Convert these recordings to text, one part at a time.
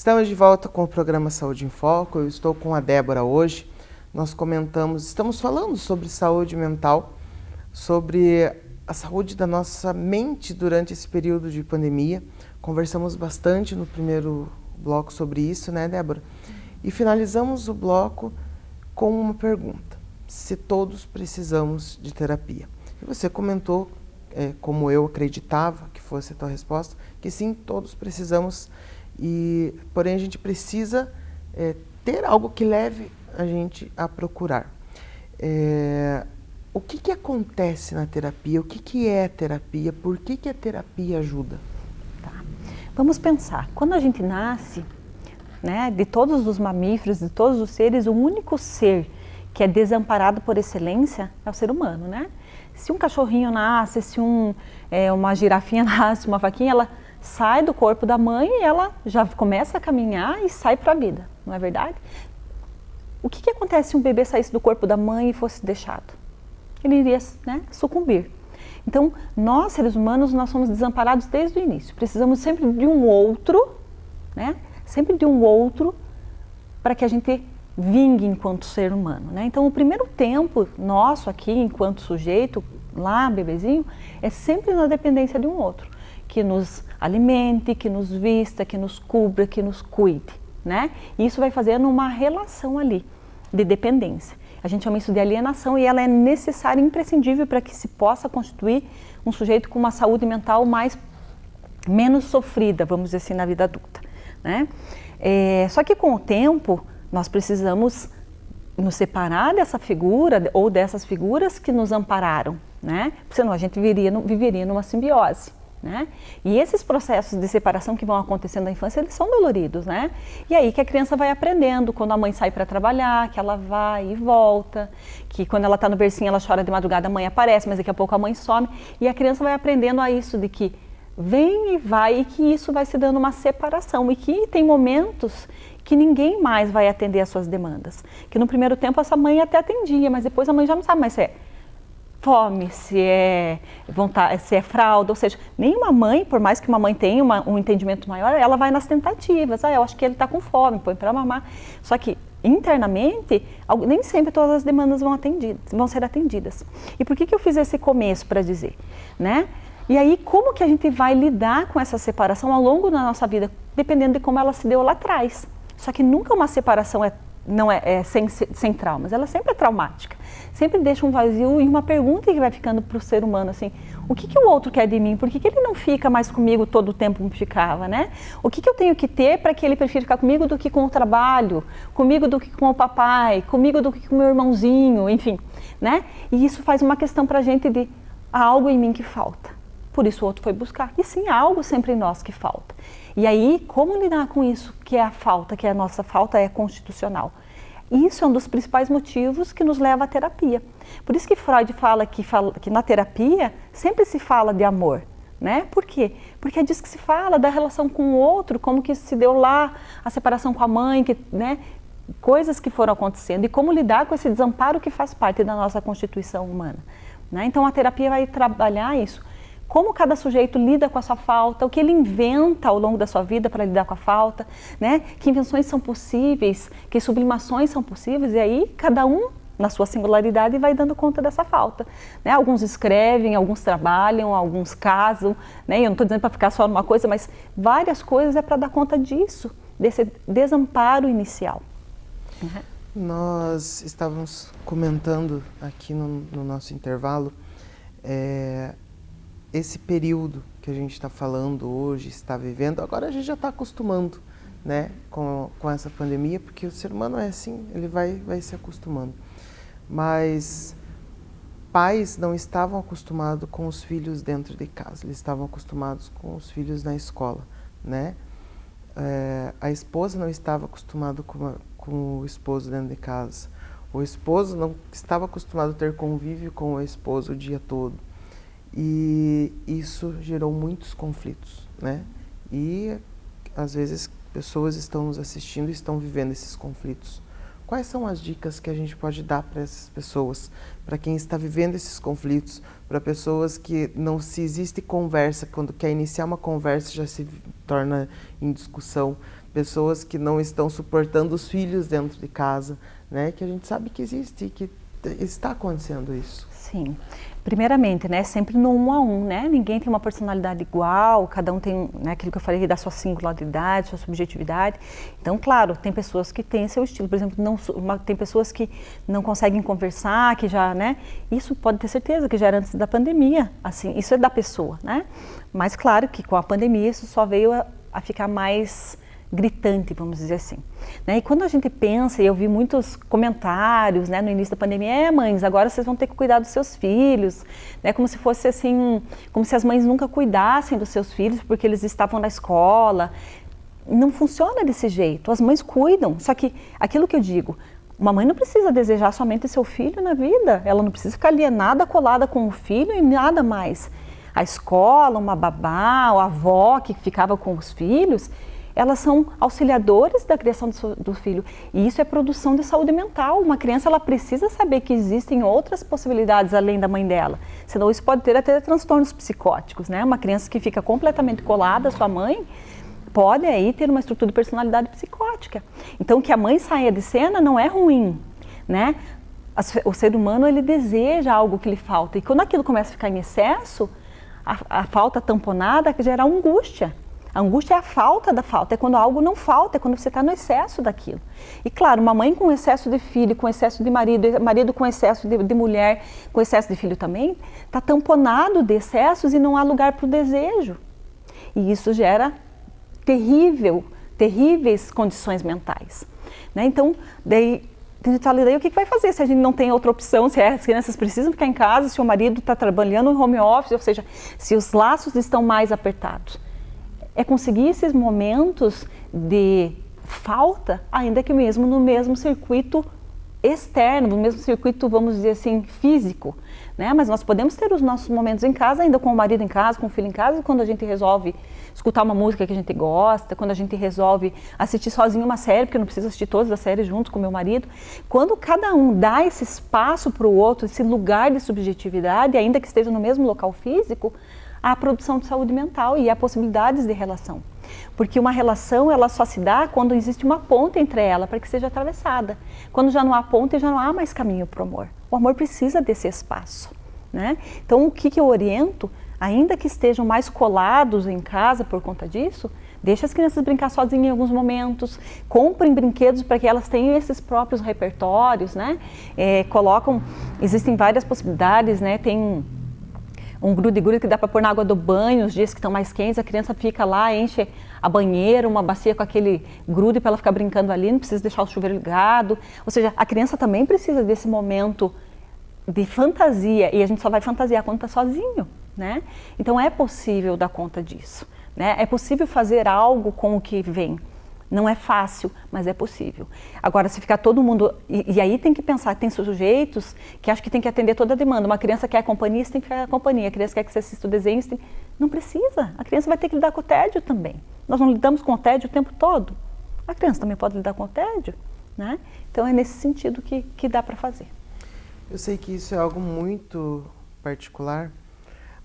Estamos de volta com o programa Saúde em Foco. Eu estou com a Débora hoje. Estamos falando sobre saúde mental, sobre a saúde da nossa mente durante esse período de pandemia. Conversamos bastante no primeiro bloco sobre isso, né, Débora? E finalizamos o bloco com uma pergunta: se todos precisamos de terapia? E você comentou, como eu acreditava que fosse a tua resposta, que sim, todos precisamos, porém a gente precisa ter algo que leve a gente a procurar. O que acontece na terapia? O que é a terapia? Por que a terapia ajuda? Tá. Vamos pensar, quando a gente nasce, né, de todos os mamíferos, de todos os seres, o único ser que é desamparado por excelência é o ser humano, né? Se um cachorrinho nasce, se uma girafinha nasce, uma vaquinha, ela sai do corpo da mãe e ela já começa a caminhar e sai para a vida, não é verdade? O que acontece se um bebê saísse do corpo da mãe e fosse deixado? Ele iria, né, sucumbir. Então, nós, seres humanos, nós somos desamparados desde o início. Precisamos sempre de um outro, né? Sempre de um outro para que a gente vingue enquanto ser humano, né? Então, o primeiro tempo nosso aqui, enquanto sujeito, lá, bebezinho, é sempre na dependência de um outro, que nos alimente, que nos vista, que nos cubra, que nos cuide, né? E isso vai fazendo uma relação ali de dependência. A gente chama isso de alienação e ela é necessária e imprescindível para que se possa constituir um sujeito com uma saúde mental menos sofrida, vamos dizer assim, na vida adulta, né? Só que com o tempo nós precisamos nos separar dessa figura ou dessas figuras que nos ampararam, né? Senão a gente viveria numa simbiose, né? E esses processos de separação que vão acontecendo na infância, eles são doloridos, né? E aí que a criança vai aprendendo, quando a mãe sai para trabalhar, que ela vai e volta, que quando ela está no bercinho ela chora de madrugada, a mãe aparece, mas daqui a pouco a mãe some, e a criança vai aprendendo a isso de que vem e vai, e que isso vai se dando uma separação, e que tem momentos que ninguém mais vai atender às suas demandas. Que no primeiro tempo essa mãe até atendia, mas depois a mãe já não sabe mais se é fome, se é vontade, se é fralda, ou seja, nenhuma mãe, por mais que uma mãe tenha um entendimento maior, ela vai nas tentativas. Eu acho que ele está com fome, põe para mamar. Só que internamente, nem sempre todas as demandas vão ser atendidas. E por que eu fiz esse começo para dizer, né? E aí, como que a gente vai lidar com essa separação ao longo da nossa vida, dependendo de como ela se deu lá atrás. Só que nunca uma separação não é sem traumas, ela sempre é traumática. Sempre deixa um vazio e uma pergunta que vai ficando para o ser humano, assim, o que o outro quer de mim? Por que ele não fica mais comigo todo o tempo como ficava, né? O que eu tenho que ter para que ele prefira ficar comigo do que com o trabalho, comigo do que com o papai, comigo do que com o meu irmãozinho, enfim, né? E isso faz uma questão para a gente de há algo em mim que falta. Por isso o outro foi buscar. E sim, há algo sempre em nós que falta. E aí, como lidar com isso que é a falta, que a nossa falta é constitucional? Isso é um dos principais motivos que nos leva à terapia. Por isso que Freud fala que na terapia sempre se fala de amor, né? Por quê? Porque é disso que se fala, da relação com o outro, como que se deu lá, a separação com a mãe, né? Coisas que foram acontecendo e como lidar com esse desamparo que faz parte da nossa constituição humana, né? Então a terapia vai trabalhar isso. Como cada sujeito lida com a sua falta, o que ele inventa ao longo da sua vida para lidar com a falta, né? Que invenções são possíveis, que sublimações são possíveis, e aí cada um, na sua singularidade, vai dando conta dessa falta, né? Alguns escrevem, alguns trabalham, alguns casam, né? Eu não estou dizendo para ficar só numa coisa, mas várias coisas é para dar conta disso, desse desamparo inicial. Uhum. Nós estávamos comentando aqui no nosso intervalo, esse período que a gente está falando hoje, está vivendo, agora a gente já está acostumando, né, com essa pandemia, porque o ser humano é assim, ele vai se acostumando. Mas pais não estavam acostumados com os filhos dentro de casa, eles estavam acostumados com os filhos na escola, né? A esposa não estava acostumada com o esposo dentro de casa, o esposo não estava acostumado a ter convívio com o esposo o dia todo. E isso gerou muitos conflitos, né? E às vezes pessoas estão nos assistindo e estão vivendo esses conflitos. Quais são as dicas que a gente pode dar para essas pessoas, para quem está vivendo esses conflitos, para pessoas que não se existe conversa, quando quer iniciar uma conversa já se torna em discussão, pessoas que não estão suportando os filhos dentro de casa, né? Que a gente sabe que existe, que está acontecendo isso. Sim. Primeiramente, né, sempre no 1 a 1, né? Ninguém tem uma personalidade igual, cada um tem, né, aquilo que eu falei da sua singularidade, sua subjetividade. Então, claro, tem pessoas que têm seu estilo, por exemplo, tem pessoas que não conseguem conversar, que já, né? Isso pode ter certeza que já era antes da pandemia, assim, isso é da pessoa, né? Mas claro que com a pandemia isso só veio a ficar mais gritante, vamos dizer assim. Né? E quando a gente pensa, e eu vi muitos comentários, né, no início da pandemia, mães, agora vocês vão ter que cuidar dos seus filhos, né, como se fosse assim, como se as mães nunca cuidassem dos seus filhos porque eles estavam na escola. Não funciona desse jeito, as mães cuidam, só que aquilo que eu digo, uma mãe não precisa desejar somente seu filho na vida, ela não precisa ficar alienada, colada com o filho e nada mais. A escola, uma babá, a avó que ficava com os filhos, elas são auxiliadores da criação do filho. E isso é produção de saúde mental. Uma criança ela precisa saber que existem outras possibilidades além da mãe dela. Senão isso pode ter até transtornos psicóticos, né? Uma criança que fica completamente colada à sua mãe pode aí ter uma estrutura de personalidade psicótica. Então que a mãe saia de cena não é ruim, né? O ser humano ele deseja algo que lhe falta. E quando aquilo começa a ficar em excesso, a falta tamponada gera angústia. A angústia é a falta da falta, é quando algo não falta, é quando você está no excesso daquilo. E claro, uma mãe com excesso de filho, com excesso de marido, marido com excesso de mulher, com excesso de filho também, está tamponado de excessos e não há lugar para o desejo. E isso gera terríveis condições mentais. Né? Então, daí a gente fala, daí o que vai fazer se a gente não tem outra opção, se as crianças precisam ficar em casa, se o marido está trabalhando em home office, ou seja, se os laços estão mais apertados. É conseguir esses momentos de falta, ainda que mesmo no mesmo circuito externo, no mesmo circuito, vamos dizer assim, físico, né? Mas nós podemos ter os nossos momentos em casa, ainda com o marido em casa, com o filho em casa, quando a gente resolve escutar uma música que a gente gosta, quando a gente resolve assistir sozinho uma série, porque eu não preciso assistir todas as séries juntos com o meu marido. Quando cada um dá esse espaço para o outro, esse lugar de subjetividade, ainda que esteja no mesmo local físico, a produção de saúde mental e há possibilidades de relação. Porque uma relação ela só se dá quando existe uma ponte entre ela para que seja atravessada. Quando já não há ponte, já não há mais caminho para o amor. O amor precisa desse espaço. Né? Então o que eu oriento, ainda que estejam mais colados em casa por conta disso, deixa as crianças brincar sozinhas em alguns momentos, comprem brinquedos para que elas tenham esses próprios repertórios, né? Existem várias possibilidades, né? Tem um grude-grude que dá para pôr na água do banho, os dias que estão mais quentes, a criança fica lá, enche a banheira, uma bacia com aquele grude para ela ficar brincando ali, não precisa deixar o chuveiro ligado. Ou seja, a criança também precisa desse momento de fantasia, e a gente só vai fantasiar quando está sozinho, né? Então é possível dar conta disso, né? É possível fazer algo com o que vem. Não é fácil, mas é possível. Agora, se ficar todo mundo... E aí tem que pensar, tem sujeitos que acham que tem que atender toda a demanda. Uma criança quer companhia, você tem que ficar a companhia. A criança quer que você assista o desenho, você tem... Não precisa. A criança vai ter que lidar com o tédio também. Nós não lidamos com o tédio o tempo todo. A criança também pode lidar com o tédio, né? Então é nesse sentido que dá para fazer. Eu sei que isso é algo muito particular,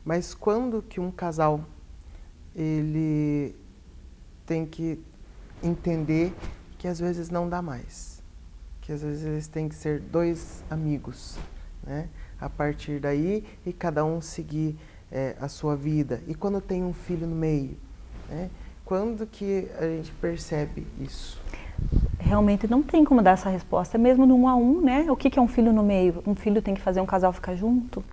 mas quando que um casal ele tem que entender que às vezes não dá mais, que às vezes eles têm que ser dois amigos, né? A partir daí e cada um seguir a sua vida. E quando tem um filho no meio, né? Quando que a gente percebe isso? Realmente não tem como dar essa resposta, é mesmo no 1 a 1, né? O que é um filho no meio? Um filho tem que fazer um casal ficar junto?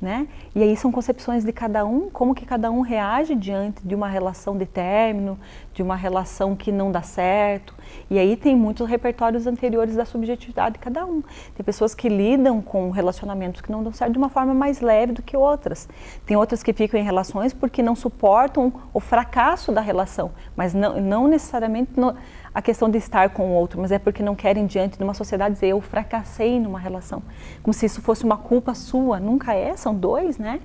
Né? E aí são concepções de cada um, como que cada um reage diante de uma relação de término, de uma relação que não dá certo. E aí tem muitos repertórios anteriores da subjetividade de cada um. Tem pessoas que lidam com relacionamentos que não dão certo de uma forma mais leve do que outras. Tem outras que ficam em relações porque não suportam o fracasso da relação, mas não necessariamente a questão de estar com o outro, mas é porque não querem diante de uma sociedade dizer eu fracassei numa relação, como se isso fosse uma culpa sua. Nunca é, são dois, né?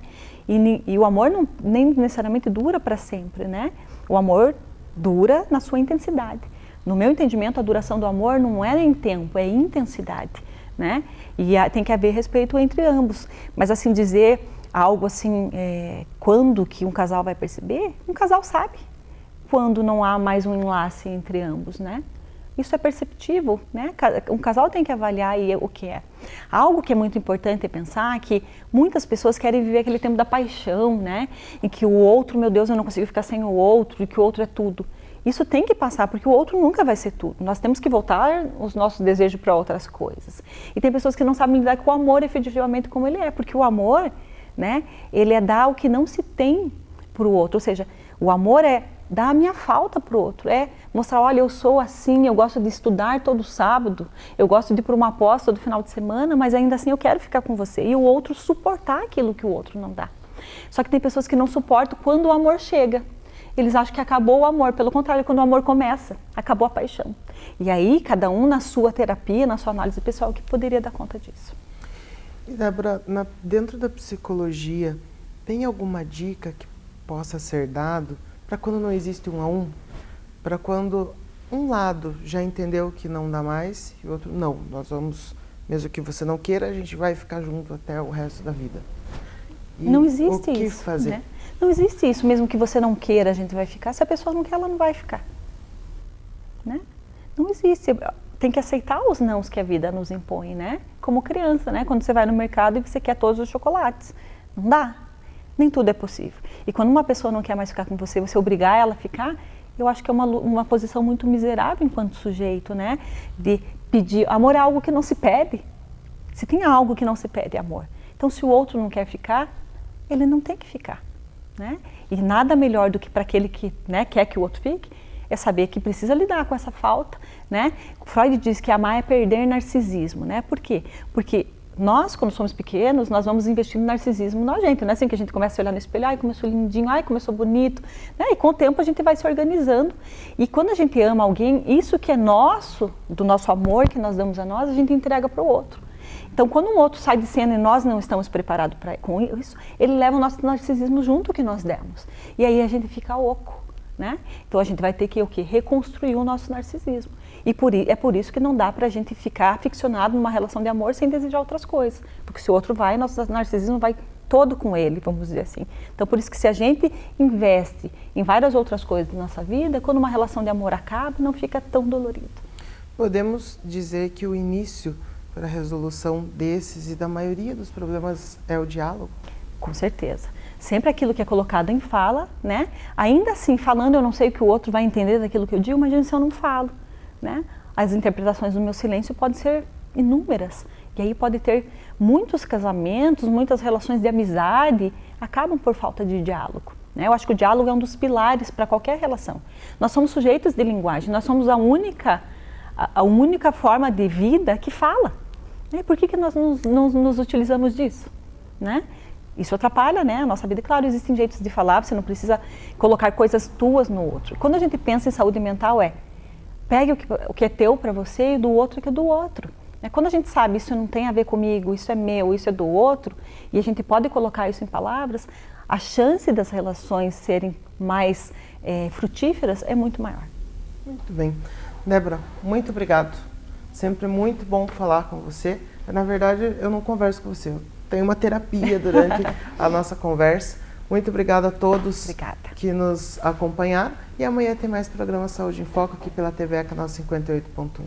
E o amor nem necessariamente dura para sempre, né? O amor dura na sua intensidade. No meu entendimento, a duração do amor não é em tempo, é em intensidade, né? E tem que haver respeito entre ambos. Mas assim, dizer algo assim, quando que um casal vai perceber? Um casal sabe. quando não há mais um enlace entre ambos, né? Isso é perceptível, né? Um casal tem que avaliar o que é. Algo que é muito importante é pensar que muitas pessoas querem viver aquele tempo da paixão, né? Em que o outro, meu Deus, eu não consigo ficar sem o outro, e que o outro é tudo. Isso tem que passar, porque o outro nunca vai ser tudo. Nós temos que voltar os nossos desejos para outras coisas. E tem pessoas que não sabem lidar com o amor efetivamente como ele é, porque o amor, né? Ele é dar o que não se tem para o outro, ou seja, o amor é dar a minha falta para o outro, é mostrar, olha, eu sou assim, eu gosto de estudar todo sábado, eu gosto de ir para uma aposta todo final de semana, mas ainda assim eu quero ficar com você. E o outro suportar aquilo que o outro não dá. Só que tem pessoas que não suportam quando o amor chega. Eles acham que acabou o amor, pelo contrário, quando o amor começa, acabou a paixão. E aí, cada um na sua terapia, na sua análise pessoal, que poderia dar conta disso. E Débora, dentro da psicologia, tem alguma dica que possa ser dado para quando não existe um a um? Para quando um lado já entendeu que não dá mais e o outro, não, nós vamos, mesmo que você não queira, a gente vai ficar junto até o resto da vida. E não existe o que isso, fazer? Né? Não existe isso, mesmo que você não queira, a gente vai ficar. Se a pessoa não quer, ela não vai ficar. Né? Não existe. Tem que aceitar os nãos que a vida nos impõe, né? Como criança, né? Quando você vai no mercado e você quer todos os chocolates. Não dá. Nem tudo é possível. E quando uma pessoa não quer mais ficar com você, você obrigar ela a ficar, eu acho que é uma posição muito miserável enquanto sujeito, né? De pedir. Amor é algo que não se pede. Se tem algo que não se pede, é amor. Então, se o outro não quer ficar, ele não tem que ficar. Né? E nada melhor do que para aquele que, né, quer que o outro fique, é saber que precisa lidar com essa falta. Né? Freud diz que amar é perder narcisismo. Né? Por quê? Porque nós, quando somos pequenos, nós vamos investindo narcisismo na gente, né? Assim que a gente começa a olhar no espelho, ai, como eu sou lindinho, ai, como eu sou bonito, né? E com o tempo a gente vai se organizando. E quando a gente ama alguém, isso que é nosso, do nosso amor que nós damos a nós, a gente entrega para o outro. Então, quando um outro sai de cena e nós não estamos preparados com isso, ele leva o nosso narcisismo junto que nós demos. E aí a gente fica oco, né? Então, a gente vai ter que o quê? Reconstruir o nosso narcisismo. E é por isso que não dá para a gente ficar ficcionado numa relação de amor sem desejar outras coisas. Porque se o outro vai, nosso narcisismo vai todo com ele, vamos dizer assim. Então, por isso que se a gente investe em várias outras coisas da nossa vida, quando uma relação de amor acaba, não fica tão dolorido. Podemos dizer que o início para a resolução desses e da maioria dos problemas é o diálogo? Com certeza. Sempre aquilo que é colocado em fala, né? Ainda assim, falando, eu não sei o que o outro vai entender daquilo que eu digo, imagina se eu não falo, né? As interpretações do meu silêncio podem ser inúmeras. E aí pode ter muitos casamentos, muitas relações de amizade, acabam por falta de diálogo. Né? Eu acho que o diálogo é um dos pilares para qualquer relação. Nós somos sujeitos de linguagem, nós somos a única forma de vida que fala. Por que nós não nos utilizamos disso? Né? Isso atrapalha, né, a nossa vida. Claro, existem jeitos de falar, você não precisa colocar coisas tuas no outro. Quando a gente pensa em saúde mental, pegue o que é teu para você e do outro que é do outro. Quando a gente sabe isso não tem a ver comigo, isso é meu, isso é do outro, e a gente pode colocar isso em palavras, a chance das relações serem mais frutíferas é muito maior. Muito bem. Débora, muito obrigado. Sempre muito bom falar com você. Na verdade, eu não converso com você, eu tenho uma terapia durante a nossa conversa. Muito obrigada a todos que nos acompanharam. E amanhã tem mais programa Saúde em Foco aqui pela TV Canal 58.1.